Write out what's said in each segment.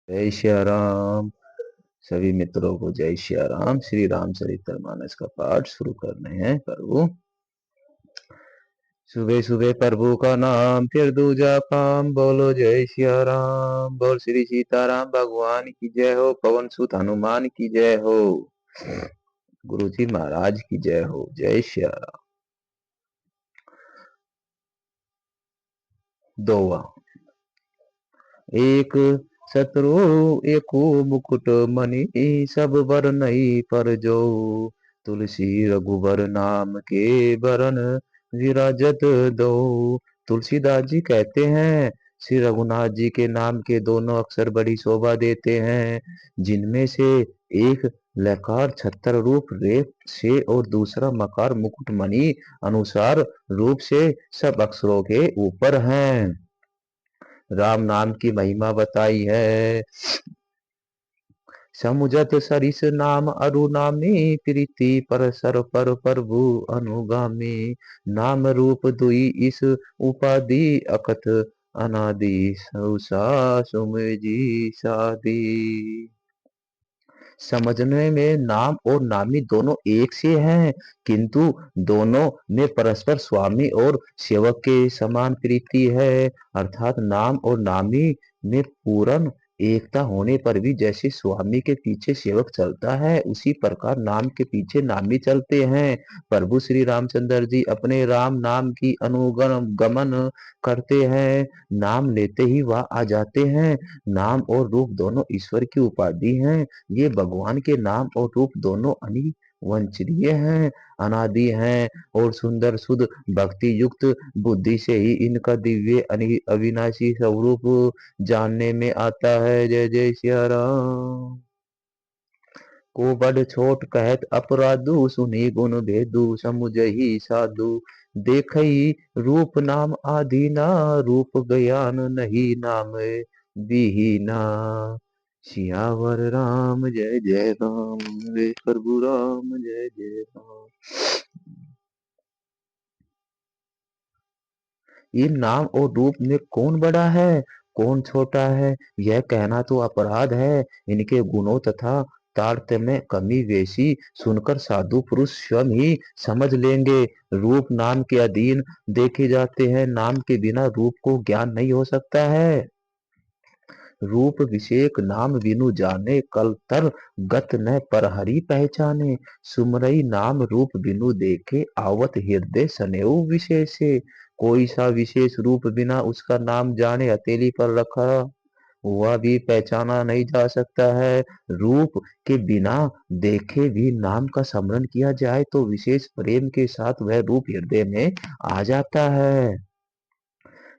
जय श्री राम। सभी मित्रों को जय श्री राम। श्री रामचरितमानस का पाठ शुरू करने हैं प्रभु। सुबह सुबह प्रभु का नाम फिर दूजा काम, बोलो जय श्री राम। बोल श्री सीताराम भगवान की जय हो। पवन सुत हनुमान की जय हो। गुरु जी महाराज की जय हो। जय श्री राम। दोवा। एक शत्रु एको मुकुट मणि, सब बर नहीं पर जो। तुलसी रघुबर नाम के बरन, विराजत दो। तुलसीदास जी कहते हैं श्री रघुनाथ जी के नाम के दोनों अक्षर बड़ी शोभा देते हैं, जिनमें से एक लकार छत्र रूप रेप से और दूसरा मकार मुकुट मणि अनुसार रूप से सब अक्षरों के ऊपर हैं। राम नाम की महिमा बताई है। समुझत सरिस नाम अरु नामी, प्रीति परसर पर प्रभु अनुगामी। नाम रूप दुई इस उपाधि, अकथ अनादि सौसा सुमजी सादी। समझने में नाम और नामी दोनों एक से हैं, किंतु दोनों में परस्पर स्वामी और सेवक के समान प्रीति है। अर्थात नाम और नामी में पूर्ण एकता होने पर भी जैसे स्वामी के पीछे सेवक चलता है, उसी प्रकार नाम के पीछे नामी चलते हैं। प्रभु श्री रामचंद्र जी अपने राम नाम की अनुगमन करते हैं। नाम लेते ही वह आ जाते हैं। नाम और रूप दोनों ईश्वर की उपाधि हैं। ये भगवान के नाम और रूप दोनों अनिर्वचनीय हैं, अनादि हैं और सुंदर शुद्ध भक्ति युक्त बुद्धि से ही इनका दिव्य अविनाशी स्वरूप जानने में आता है। जय जय सिया राम। को बड़ छोट कहत अपराधु, सुनी गुण भेदु समुझहि साधु। देखई रूप नाम आधीना, रूप ज्ञान नहीं नाम विहीना। सियावर राम जय जय राम, रे प्रभु राम जय जय राम। इन नाम और रूप में कौन बड़ा है कौन छोटा है, यह कहना तो अपराध है। इनके गुणों तथा तारतम्य में कमी बेशी सुनकर साधु पुरुष स्वयं ही समझ लेंगे। रूप नाम के अधीन देखे जाते हैं, नाम के बिना रूप को ज्ञान नहीं हो सकता है। रूप विषेक नाम बिनु जाने, कल तर गत न परहरि पहचाने। सुमरई नाम रूप बिनु देखे, आवत हृदय सनेऊ विशेषे। कोई सा विशेष रूप बिना उसका नाम जाने हथेली पर रखा हुआ भी पहचाना नहीं जा सकता है। रूप के बिना देखे भी नाम का स्मरण किया जाए तो विशेष प्रेम के साथ वह रूप हृदय में आ जाता है।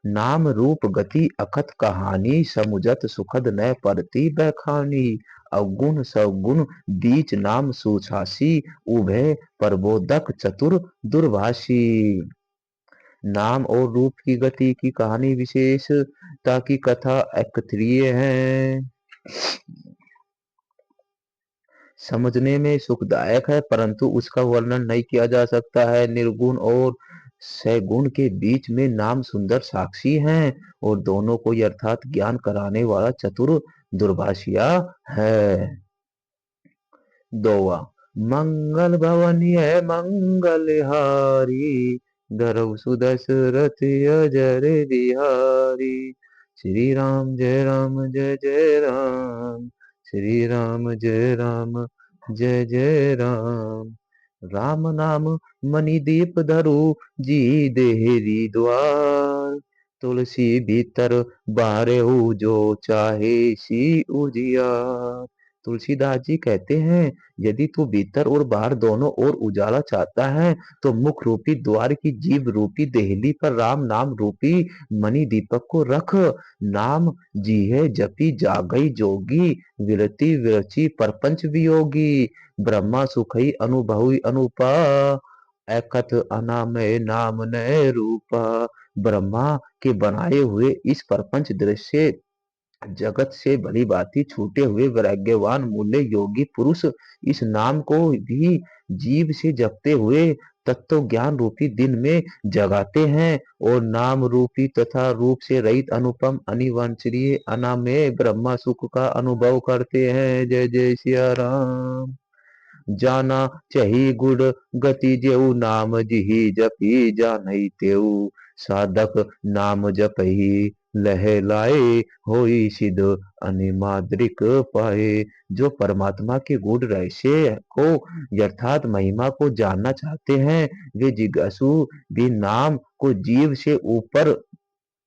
नाम रूप गति अकथ कहानी, समुझत सुखद न परती बखानी। अवगुण सवगुण बीच नाम सुछासी, उभय प्रबोधक चतुर दुर्भाषी। नाम और रूप की गति की कहानी विशेषता की कथा एकत्रीय है, समझने में सुखदायक है, परंतु उसका वर्णन नहीं किया जा सकता है। निर्गुण और सगुण के बीच में नाम सुंदर साक्षी हैं और दोनों को यथार्थ ज्ञान कराने वाला चतुर दुर्भाषिया है। दोवा। मंगल भवन है मंगलहारी, धरऊ सुदशरथ अजर बिहारी। श्री राम जय राम जय जय राम, श्री राम जय राम जय जय राम। राम नाम मणिदीप धरु, जी देहरी द्वार। तुलसी भीतर बारहु, जो चाहे सी उजियार। तुलसीदास जी कहते हैं यदि तू भीतर और बाहर दोनों ओर उजाला चाहता है तो मुख रूपी द्वार की जीव रूपी देहली पर राम नाम रूपी मणि दीपक को रख। नाम जी है जपी जागई जोगी, विरति विरची परपंच वियोगी। ब्रह्मा सुखई अनुभवी अनुपा, एकथ अनामय नाम नय रूपा। ब्रह्मा के बनाए हुए इस परपंच दृश्य जगत से भली भांति छूटे हुए वैराग्यवान मूल्य योगी पुरुष इस नाम को भी जीव से जपते हुए तत्व ज्ञान रूपी दिन में जगाते हैं और नाम रूपी तथा रूप से रहित अनुपम अनिवांछनीय अनामय ब्रह्मा सुख का अनुभव करते हैं। जय जय सिया राम। जाना चही गुड़ गति जेऊ नाम जिहि जपी जानई तेऊ साधक नाम जपही लहे लाए होई सिद्ध अनिमाद्रिक पाए। जो परमात्मा के गुण रहस्य को यथार्थ महिमा को जानना चाहते हैं वे जिज्ञासु भी नाम को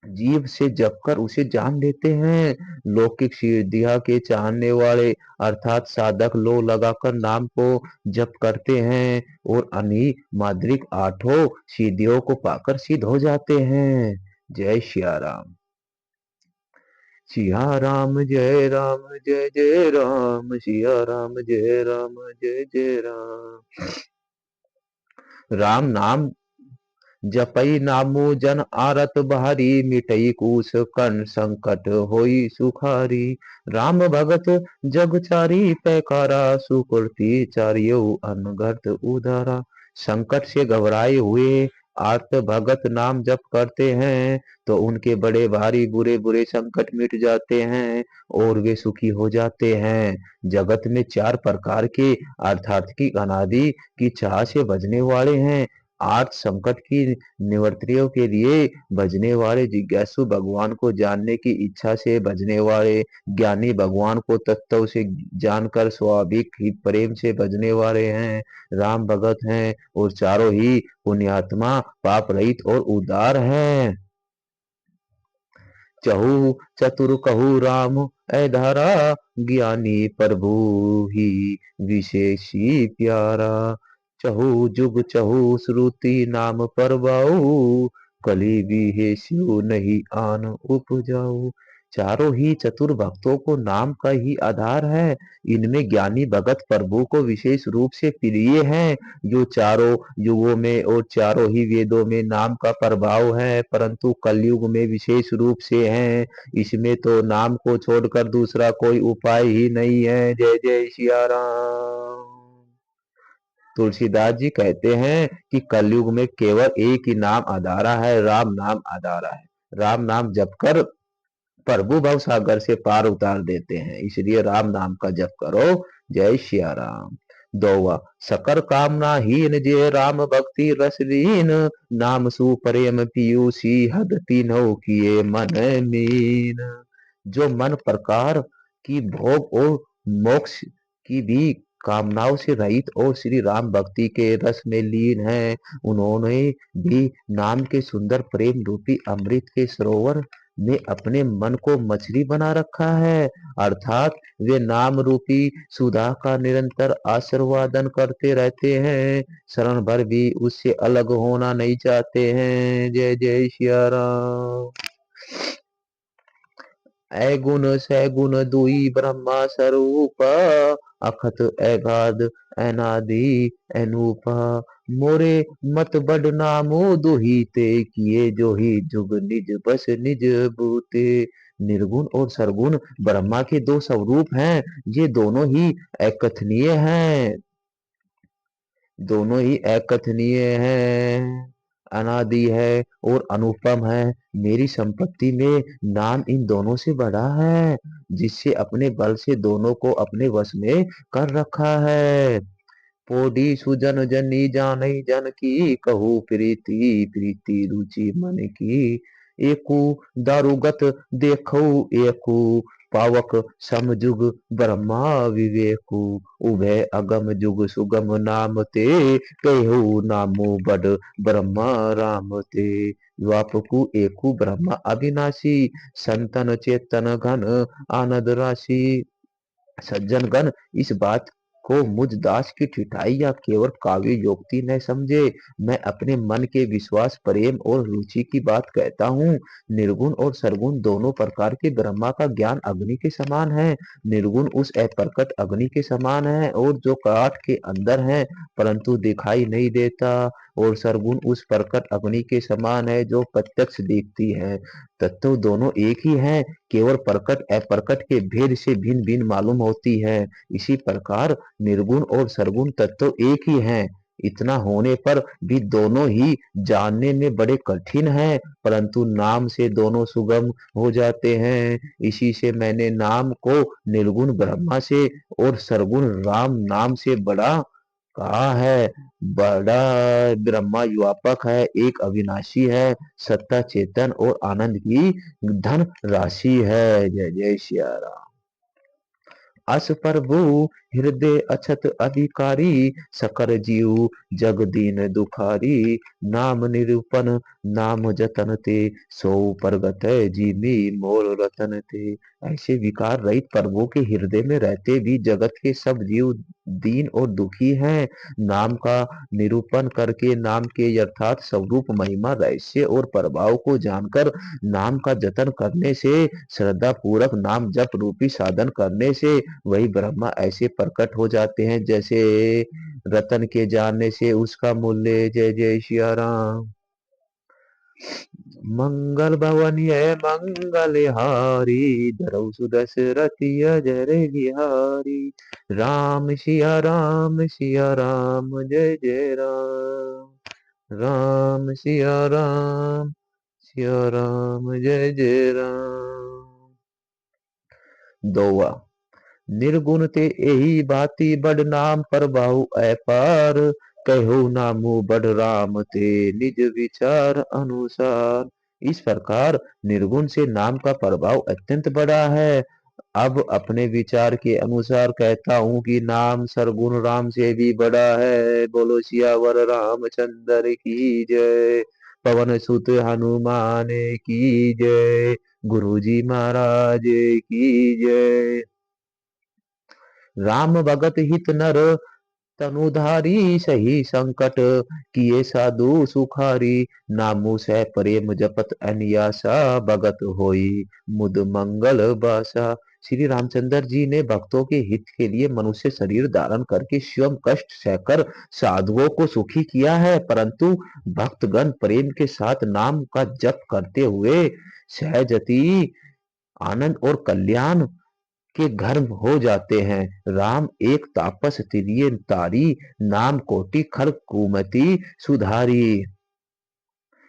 जीव से जपकर उसे जान लेते हैं। लौकिक सिद्धियां के चाहने वाले अर्थात साधक लो लगाकर नाम को जप करते हैं और अनी माद्रिक आठों सिद्धियों को पाकर सिद्ध हो जाते हैं। जय सिया राम। सिया राम जय राम जय जय राम। सिया राम जय राम जय जय राम। राम नाम जपई नामो जन आरत बहारी मिटई कूस कन संकट होई सुखारी। राम भगत जग चारी पैकारा सुकृति चारियो अनगत उदारा। संकट से घबराए हुए आर्त भगत नाम जप करते हैं तो उनके बड़े भारी बुरे बुरे संकट मिट जाते हैं और वे सुखी हो जाते हैं। जगत में चार प्रकार के अर्थात की अनादि की चाह से बजने वाले हैं। आर्थ संकट की निवृत्तियों के लिए भजने वाले, जिज्ञासु भगवान को जानने की इच्छा से भजने वाले, ज्ञानी भगवान को तत्व से जानकर स्वाभाविक ही प्रेम से भजने वाले हैं, राम भगत हैं और चारों ही पुण्यात्मा पाप रहित और उदार हैं। चहु चतुर कहु राम ऐधारा ज्ञानी प्रभु ही विशेषी प्यारा। चहु जुग चहु श्रुति नाम परबाऊ कली विहेस्यु नहीं आन उपजाऊ। चारों ही चतुर भक्तों को नाम का ही आधार है। इनमें ज्ञानी भगत प्रभु को विशेष रूप से प्रिय हैं जो चारों युगों में और चारों ही वेदों में नाम का प्रभाव है परंतु कलयुग में विशेष रूप से है। इसमें तो नाम को छोड़कर दूसरा कोई उपाय ही नहीं है। जय जय सिया राम। तुलसीदास जी कहते हैं कि कलयुग में केवल एक ही नाम आधारा है, राम नाम आधारा है। राम नाम जप कर प्रभु भव सागर से पार उतार देते हैं, इसलिए राम नाम का जप करो। जय सिया राम। दोवा सकर कामना हीन जे राम भक्ति रसलीन नाम सुप्रेम पीयूसी हद तीनों किए मन मीन। जो मन प्रकार की भोग और मोक्ष की भी कामनाओं से रहित और श्री राम भक्ति के रस में लीन है उन्होंने भी नाम के सुंदर प्रेम रूपी अमृत के सरोवर में अपने मन को मछली बना रखा है अर्थात वे नाम रूपी सुधा का निरंतर आशीर्वादन करते रहते हैं, शरण भर भी उससे अलग होना नहीं चाहते हैं। जय जय सिया राम। ऐगुण सैगुण दुई ब्रह्मा स्वरूप अखत अगाध अनादि अनूपा। मोरे मत बड नामो दुहीते किए जो ही जुग निज बस निज बूते। निर्गुण और सरगुण ब्रह्मा के दो स्वरूप हैं, ये दोनों ही अकथनीय हैं, दोनों ही अकथनीय हैं, अनादि है और अनुपम है। मेरी संपत्ति में नाम इन दोनों से बड़ा है जिससे अपने बल से दोनों को अपने वश में कर रखा है। पोडी सुजन जनी जानई जन की कहू प्रीति प्रीति रुचि मन की। एकु दारुगत देखऊ एकु पावक समजुग ब्रह्मा विवेकु। उभय अगम जुग सुगम नाम ते कहु नामो बड ब्रह्मा राम ते। द्वापकु एकु ब्रह्मा अविनाशी संतन चेतन घन आनंद राशि। सज्जन गण इस बात को मुझ दास की ठिठाई या केवल काव्य योक्ति न समझे। मैं अपने मन के विश्वास प्रेम और रुचि की बात कहता हूँ। निर्गुण और सरगुण दोनों प्रकार के ब्रह्मा का ज्ञान अग्नि के समान है। निर्गुण उस अप्रकट अग्नि के समान है और जो काठ के अंदर है परंतु दिखाई नहीं देता और सरगुण उस प्रकट अग्नि के समान है जो प्रत्यक्ष दिखती है। तत्व दोनों एक ही हैं, केवल प्रकट अप्रकट के भेद से भिन्न भिन्न मालूम होती है। इसी प्रकार निर्गुण और सरगुण तत्व एक ही हैं, इतना होने पर भी दोनों ही जानने में बड़े कठिन हैं, परंतु नाम से दोनों सुगम हो जाते हैं। इसी से मैंने नाम को निर्गुण ब्रह्मा से और सरगुण राम नाम से बड़ा कहा है। बड़ा ब्रह्मा व्यापक है, एक अविनाशी है, सत्ता चेतन और आनंद की धन राशि है। जय जय सिया राम। अस प्रभु हृदय अछत अधिकारी, सकल जीव जग दीन दुखारी। नाम निरूपण नाम जतन ते, सो परगत जीमी मोर रतन ते। ऐसे विकार रहित प्रभु के हृदय में रहते भी जगत के सब जीव दीन और दुखी हैं। नाम का निरूपण करके नाम के यथार्थ स्वरूप महिमा रहस्य और प्रभाव को जानकर नाम का जतन करने से, श्रद्धा पूर्वक नाम जप रूपी साधन करने से वही ब्रह्मा ऐसे प्रकट हो जाते हैं जैसे रतन के जानने से उसका मूल्य। जय जय सिया राम। मंगल भवन है मंगल हारी, धरऊ सुदशरथी अजर बिहारी। राम सिया राम जय जय राम। राम सिया राम जय जय राम। दोवा निर्गुण ते यही बाती बड़ नाम प्रभाव अपार, कहो नामु बड़ राम ते निज विचार अनुसार। इस प्रकार निर्गुण से नाम का प्रभाव अत्यंत बड़ा है। अब अपने विचार के अनुसार कहता हूँ कि नाम सरगुण राम से भी बड़ा है। बोलो सियावर रामचंद्र की जय। पवन सुत हनुमान की जय। गुरु जी महाराज की जय। राम भगत हित नर तनुधारी, सही संकट किए साधु सुखारी। नामु सह प्रेम जपत अनियासा, भगत होई मुद मंगल बासा। श्री रामचंद्र जी ने भक्तों के हित के लिए मनुष्य शरीर धारण करके स्वयं कष्ट सहकर साधुओं को सुखी किया है, परंतु भक्तगण प्रेम के साथ नाम का जप करते हुए सहजती आनंद और कल्याण के घर हो जाते हैं। राम एक तापस तिरिय तारी, नाम कोटि खर कुमति सुधारी।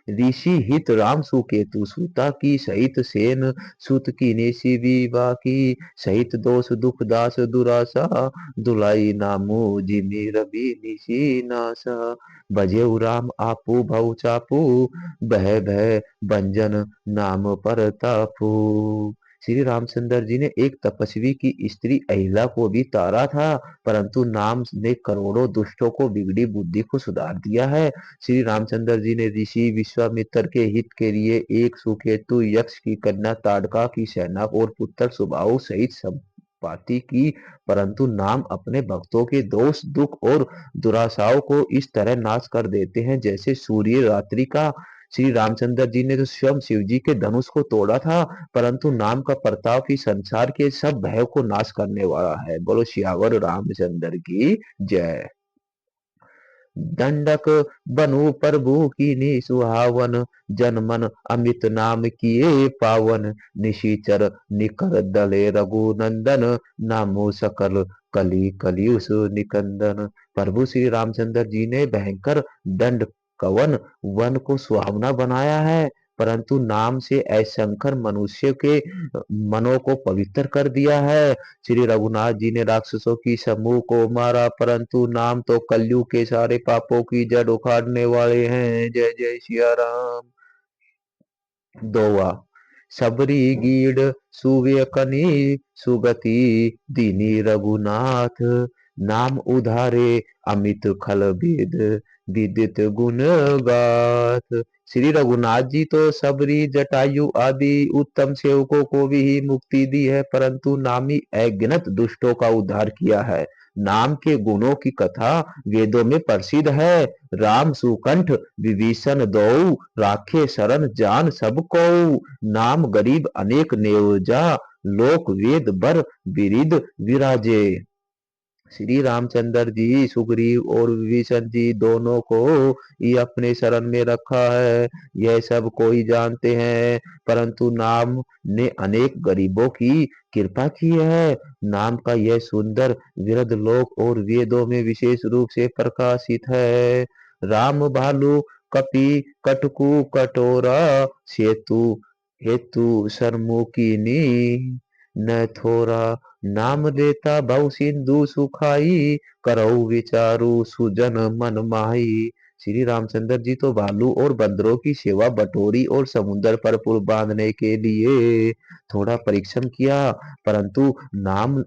ऋषि हित राम सुकेतु सुता की, सहित सेन सुत की नेसी विवा की। सहित दोष दुख दास दुरासा, दुलाई नामु जिमि रवि निशी नासा। भजेउ राम आपू भव चापू, बह भय भंजन नाम परतापू। श्री रामचंद्र जी ने एक तपस्वी की स्त्री अहिला को भी तारा था, परंतु नाम ने करोड़ों दुष्टों को बिगड़ी बुद्धि को सुधार दिया है। श्री रामचंद्र जी ने ऋषि विश्वामित्र के हित के लिए एक सुकेतु यक्ष की कन्या ताड़का की सेना और पुत्र सुबाहु सहित संपाति की, परंतु नाम अपने भक्तों के दोष दुख और दुराशाओं को इस तरह नाश कर देते हैं जैसे सूर्य रात्रि का। श्री रामचंद्र जी ने तो स्वयं शिव जी के धनुष को तोड़ा था, परंतु नाम का प्रताप ही संसार के सब भय को नाश करने वाला है। बोलो सियावर रामचंद्र की जय। दंडक बनु प्रभु की सुहावन, जनमन अमित नाम किए पावन। निशिचर निकर दले रघुनंदन, नामो सकल कली कलियुष निकंदन। प्रभु श्री रामचंद्र जी ने भयंकर दंड कवन वन को सुहावना बनाया है, परंतु नाम से असंख्य मनुष्य के मनों को पवित्र कर दिया है। श्री रघुनाथ जी ने राक्षसों की समूह को मारा, परंतु नाम तो कलयुग के सारे पापों की जड़ उखाड़ने वाले हैं। जय जय सिया राम। दोवा सबरी गीड़ सुव्यकनी, सुगति दीनी रघुनाथ। नाम उधारे अमित खल भेद, विदित गुण गाथ। श्री रघुनाथ जी तो सबरी जटायु आदि उत्तम सेवकों को भी ही मुक्ति दी है, परंतु नामी अगिनत दुष्टों का उद्धार किया है। नाम के गुणों की कथा वेदों में प्रसिद्ध है। राम सुकंठ विभीषण दो, राखे शरण जान सब को। नाम गरीब अनेक नेवजा, लोक वेद बर बिरिद विराजे। श्री रामचंद्र जी सुग्रीव और विभीषण जी दोनों को ही अपने शरण में रखा है, यह सब कोई जानते हैं। परंतु नाम ने अनेक गरीबों की कृपा की है। नाम का यह सुंदर वृद्ध लोक और वेदों में विशेष रूप से प्रकाशित है। राम भालू कपि कटकु कटोरा सेतु हेतु सरमुखिनी न थोरा। नाम लेता भव सिंधु सुखाई करऊ विचारु सुजन मन माही। श्री रामचंद्र जी तो भालू और बंदरों की सेवा बटोरी और समुद्र पर पुल बांधने के लिए थोड़ा परिश्रम किया, परंतु नाम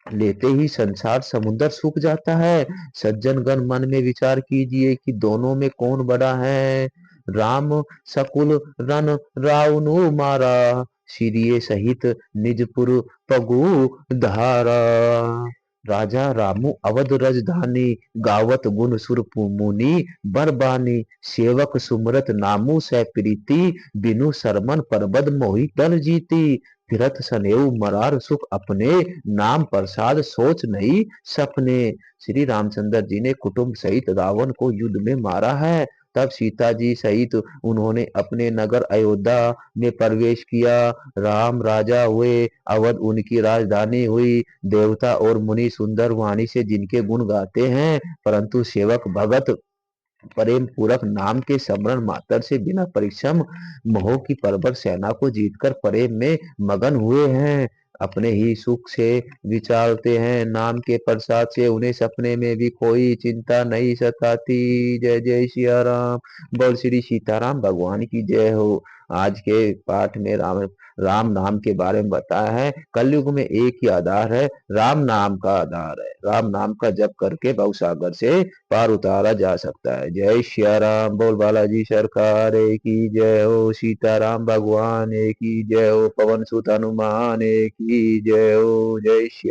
लेते ही संसार समुद्र सूख जाता है। सज्जन गण मन में विचार कीजिए कि दोनों में कौन बड़ा है। राम सकुल रन रावनु मारा, सिरिये सहित निजपुर पगु धारा। राजा रामू अवध राजधानी, गावत गुण सुर मुनि बरबानी। सेवक सुमरत नामू सै प्रीति, बिनु सरमन परबद मोहि टल जीती। फिरत सनेऊ मरार सुख अपने, नाम प्रसाद सोच नहीं सपने। श्री रामचंद्र जी ने कुटुंब सहित रावण को युद्ध में मारा है। तब सीता जी सहित उन्होंने अपने नगर अयोध्या में प्रवेश किया। राम राजा हुए, अवध उनकी राजधानी हुई। देवता और मुनि सुंदर वाणी से जिनके गुण गाते हैं, परंतु सेवक भगत प्रेम पूरक नाम के स्मरण मात्र से बिना परिश्रम मोह की प्रबल सेना को जीतकर प्रेम में मगन हुए हैं। अपने ही सुख से विचारते हैं, नाम के प्रसाद से उन्हें सपने में भी कोई चिंता नहीं सताती। जय जय सिया राम। बोल श्री सीताराम भगवान की जय हो। आज के पाठ में राम राम नाम के बारे में बताया है। कलयुग में एक ही आधार है, राम नाम का आधार है। राम नाम का जप करके भवसागर से पार उतारा जा सकता है। जय श्री राम। बोल बालाजी सरकार की जय हो। सीताराम भगवान की जय हो। पवन सुत हनुमान की जय हो। जय श्री